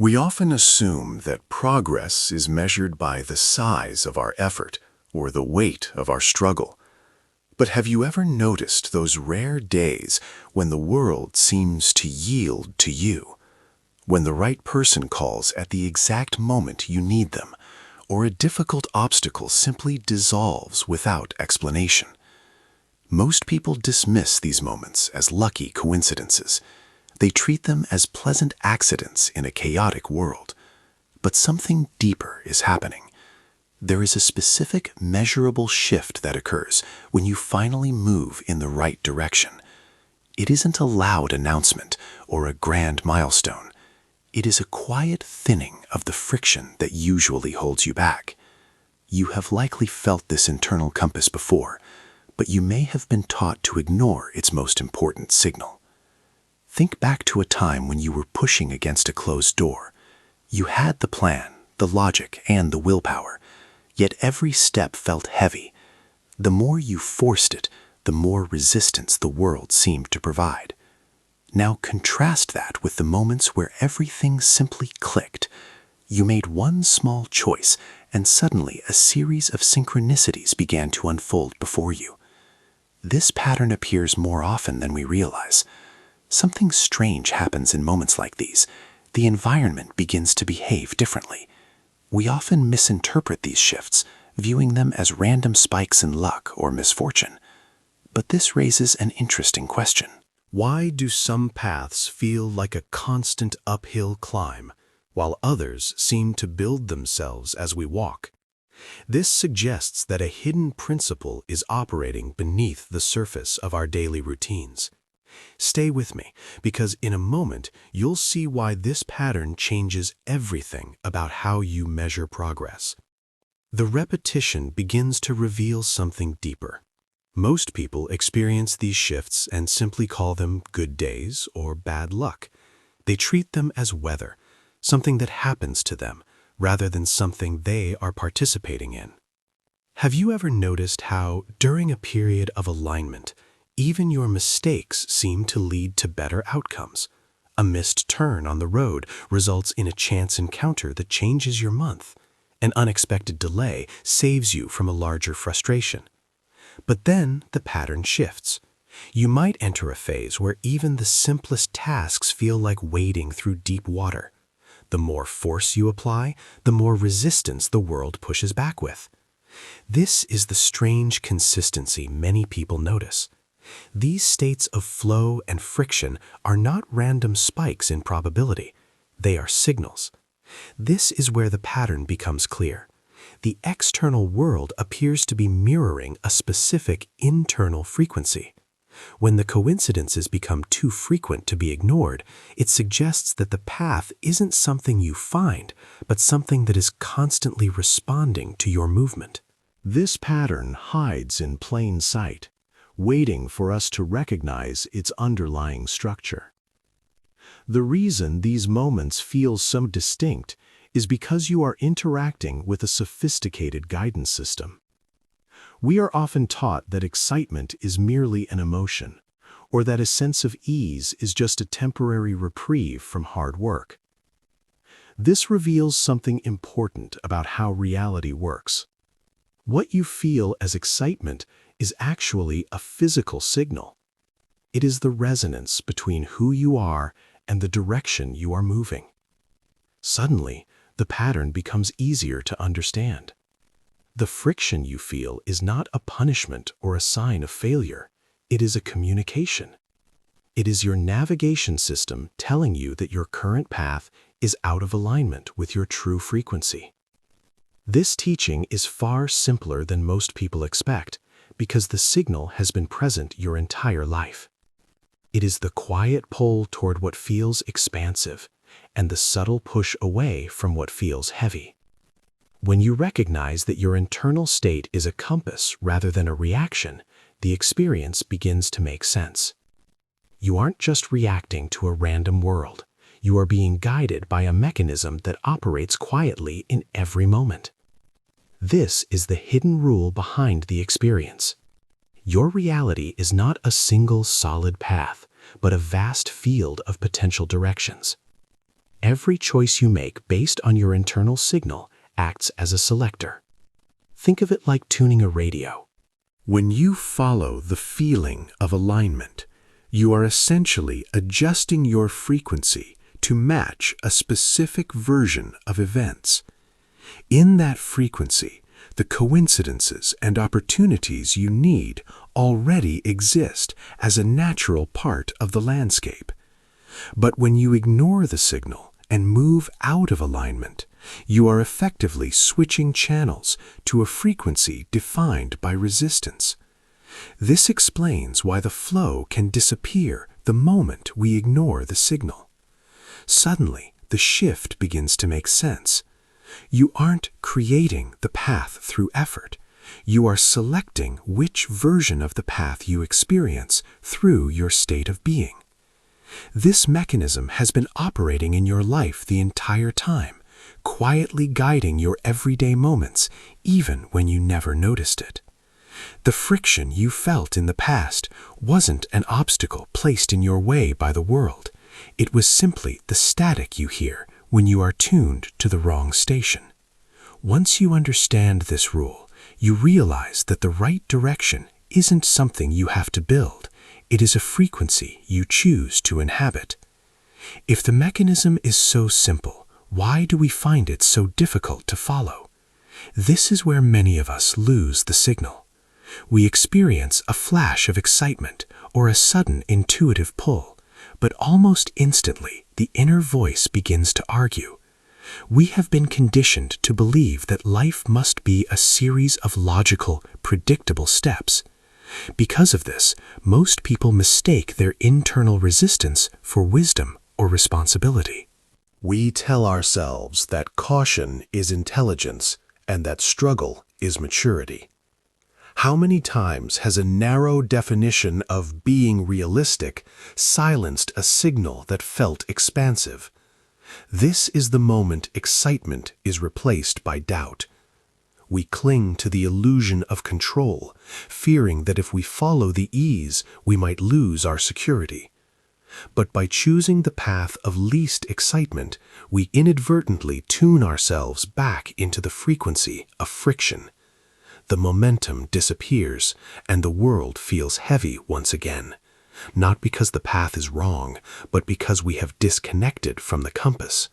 We often assume that progress is measured by the size of our effort or the weight of our struggle. But have you ever noticed those rare days when the world seems to yield to you? When the right person calls at the exact moment you need them, or a difficult obstacle simply dissolves without explanation? Most people dismiss these moments as lucky coincidences. They treat them as pleasant accidents in a chaotic world. But something deeper is happening. There is a specific, measurable shift that occurs when you finally move in the right direction. It isn't a loud announcement or a grand milestone. It is a quiet thinning of the friction that usually holds you back. You have likely felt this internal compass before, but you may have been taught to ignore its most important signal. Think back to a time when you were pushing against a closed door. You had the plan, the logic, and the willpower, yet every step felt heavy. The more you forced it, the more resistance the world seemed to provide. Now contrast that with the moments where everything simply clicked. You made one small choice, and suddenly a series of synchronicities began to unfold before you. This pattern appears more often than we realize. Something strange happens in moments like these. The environment begins to behave differently. We often misinterpret these shifts, viewing them as random spikes in luck or misfortune. But this raises an interesting question. Why do some paths feel like a constant uphill climb, while others seem to build themselves as we walk? This suggests that a hidden principle is operating beneath the surface of our daily routines. Stay with me, because in a moment you'll see why this pattern changes everything about how you measure progress. The repetition begins to reveal something deeper. Most people experience these shifts and simply call them good days or bad luck. They treat them as weather, something that happens to them, rather than something they are participating in. Have you ever noticed how, during a period of alignment, even your mistakes seem to lead to better outcomes? A missed turn on the road results in a chance encounter that changes your month. An unexpected delay saves you from a larger frustration. But then the pattern shifts. You might enter a phase where even the simplest tasks feel like wading through deep water. The more force you apply, the more resistance the world pushes back with. This is the strange consistency many people notice. These states of flow and friction are not random spikes in probability. They are signals. This is where the pattern becomes clear. The external world appears to be mirroring a specific internal frequency. When the coincidences become too frequent to be ignored, it suggests that the path isn't something you find, but something that is constantly responding to your movement. This pattern hides in plain sight, waiting for us to recognize its underlying structure. The reason these moments feel so distinct is because you are interacting with a sophisticated guidance system. We are often taught that excitement is merely an emotion, or that a sense of ease is just a temporary reprieve from hard work. This reveals something important about how reality works. What you feel as excitement is actually a physical signal. It is the resonance between who you are and the direction you are moving. Suddenly, the pattern becomes easier to understand. The friction you feel is not a punishment or a sign of failure. It is a communication. It is your navigation system telling you that your current path is out of alignment with your true frequency. This teaching is far simpler than most people expect, because the signal has been present your entire life. It is the quiet pull toward what feels expansive, and the subtle push away from what feels heavy. When you recognize that your internal state is a compass rather than a reaction, the experience begins to make sense. You aren't just reacting to a random world. You are being guided by a mechanism that operates quietly in every moment. This is the hidden rule behind the experience. Your reality is not a single solid path, but a vast field of potential directions. Every choice you make based on your internal signal acts as a selector. Think of it like tuning a radio. When you follow the feeling of alignment, you are essentially adjusting your frequency to match a specific version of events. In that frequency, the coincidences and opportunities you need already exist as a natural part of the landscape. But when you ignore the signal and move out of alignment, you are effectively switching channels to a frequency defined by resistance. This explains why the flow can disappear the moment we ignore the signal. Suddenly, the shift begins to make sense. You aren't creating the path through effort. You are selecting which version of the path you experience through your state of being. This mechanism has been operating in your life the entire time, quietly guiding your everyday moments, even when you never noticed it. The friction you felt in the past wasn't an obstacle placed in your way by the world. It was simply the static you hear when you are tuned to the wrong station. Once you understand this rule, you realize that the right direction isn't something you have to build. It is a frequency you choose to inhabit. If the mechanism is so simple, why do we find it so difficult to follow? This is where many of us lose the signal. We experience a flash of excitement or a sudden intuitive pull, but almost instantly the inner voice begins to argue. We have been conditioned to believe that life must be a series of logical, predictable steps. Because of this, most people mistake their internal resistance for wisdom or responsibility. We tell ourselves that caution is intelligence and that struggle is maturity. How many times has a narrow definition of being realistic silenced a signal that felt expansive? This is the moment excitement is replaced by doubt. We cling to the illusion of control, fearing that if we follow the ease, we might lose our security. But by choosing the path of least excitement, we inadvertently tune ourselves back into the frequency of friction. The momentum disappears, and the world feels heavy once again, not because the path is wrong, but because we have disconnected from the compass.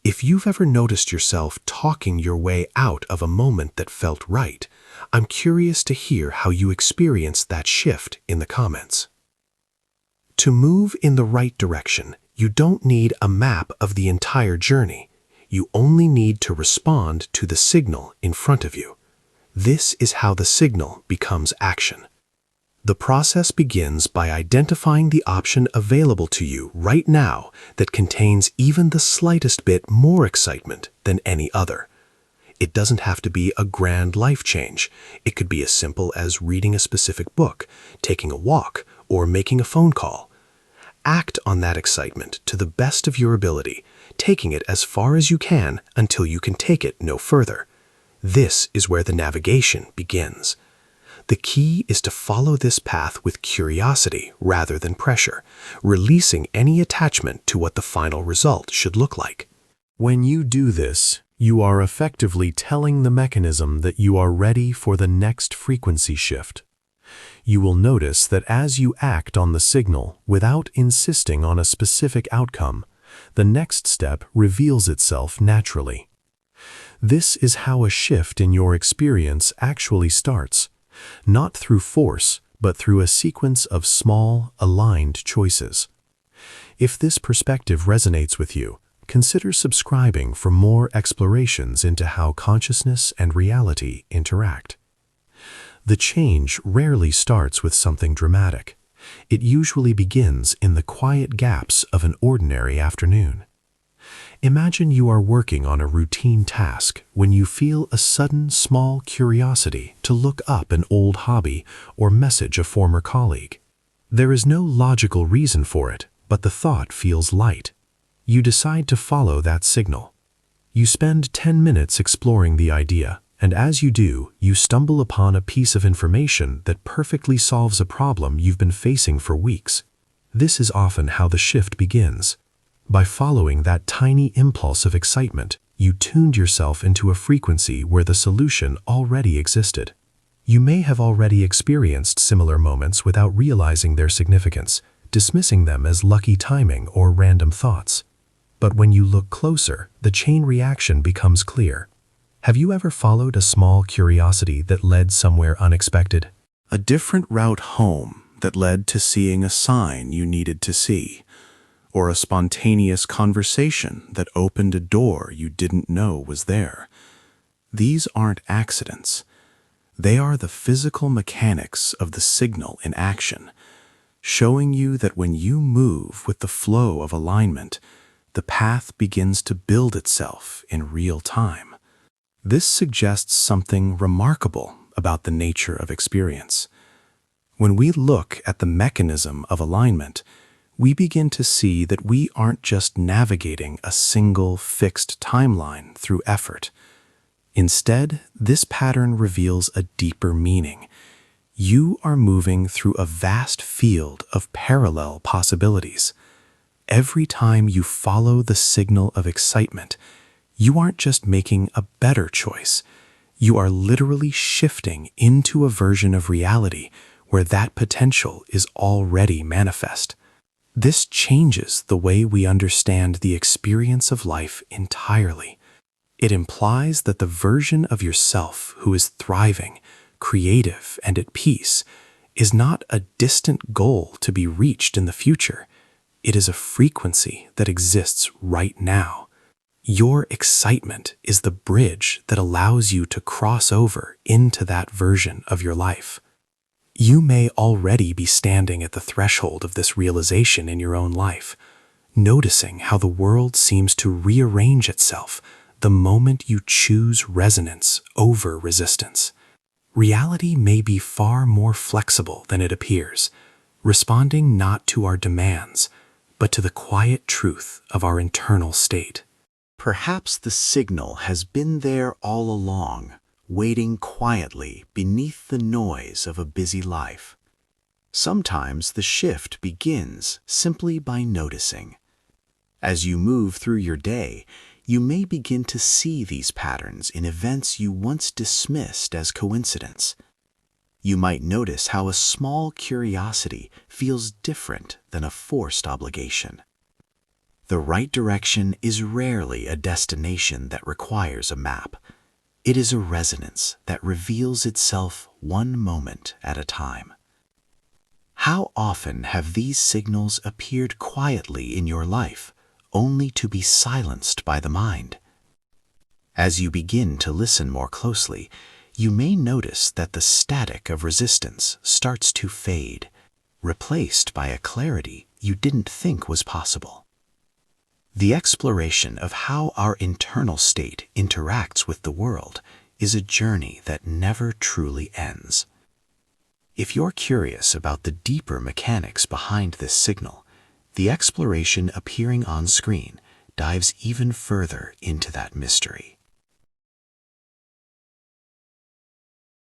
If you've ever noticed yourself talking your way out of a moment that felt right, I'm curious to hear how you experienced that shift in the comments. To move in the right direction, you don't need a map of the entire journey. You only need to respond to the signal in front of you. This is how the signal becomes action. The process begins by identifying the option available to you right now that contains even the slightest bit more excitement than any other. It doesn't have to be a grand life change. It could be as simple as reading a specific book, taking a walk, or making a phone call. Act on that excitement to the best of your ability, taking it as far as you can until you can take it no further. This is where the navigation begins. The key is to follow this path with curiosity rather than pressure, releasing any attachment to what the final result should look like. When you do this, you are effectively telling the mechanism that you are ready for the next frequency shift. You will notice that as you act on the signal without insisting on a specific outcome, the next step reveals itself naturally. This is how a shift in your experience actually starts, not through force, but through a sequence of small, aligned choices. If this perspective resonates with you, consider subscribing for more explorations into how consciousness and reality interact. The change rarely starts with something dramatic. It usually begins in the quiet gaps of an ordinary afternoon. Imagine you are working on a routine task when you feel a sudden small curiosity to look up an old hobby or message a former colleague. There is no logical reason for it, but the thought feels light. You decide to follow that signal. You spend 10 minutes exploring the idea, and as you do, you stumble upon a piece of information that perfectly solves a problem you've been facing for weeks. This is often how the shift begins. By following that tiny impulse of excitement, you tuned yourself into a frequency where the solution already existed. You may have already experienced similar moments without realizing their significance, dismissing them as lucky timing or random thoughts. But when you look closer, the chain reaction becomes clear. Have you ever followed a small curiosity that led somewhere unexpected? A different route home that led to seeing a sign you needed to see, or a spontaneous conversation that opened a door you didn't know was there. These aren't accidents. They are the physical mechanics of the signal in action, showing you that when you move with the flow of alignment, the path begins to build itself in real time. This suggests something remarkable about the nature of experience. When we look at the mechanism of alignment, we begin to see that we aren't just navigating a single fixed timeline through effort. Instead, this pattern reveals a deeper meaning. You are moving through a vast field of parallel possibilities. Every time you follow the signal of excitement, you aren't just making a better choice. You are literally shifting into a version of reality where that potential is already manifest. This changes the way we understand the experience of life entirely. It implies that the version of yourself who is thriving, creative, and at peace is not a distant goal to be reached in the future. It is a frequency that exists right now. Your excitement is the bridge that allows you to cross over into that version of your life. You may already be standing at the threshold of this realization in your own life, noticing how the world seems to rearrange itself the moment you choose resonance over resistance. Reality may be far more flexible than it appears, responding not to our demands, but to the quiet truth of our internal state. Perhaps the signal has been there all along, waiting quietly beneath the noise of a busy life. Sometimes the shift begins simply by noticing. As you move through your day, you may begin to see these patterns in events you once dismissed as coincidence. You might notice how a small curiosity feels different than a forced obligation. The right direction is rarely a destination that requires a map. It is a resonance that reveals itself one moment at a time. How often have these signals appeared quietly in your life, only to be silenced by the mind? As you begin to listen more closely, you may notice that the static of resistance starts to fade, replaced by a clarity you didn't think was possible. The exploration of how our internal state interacts with the world is a journey that never truly ends. If you're curious about the deeper mechanics behind this signal, the exploration appearing on screen dives even further into that mystery.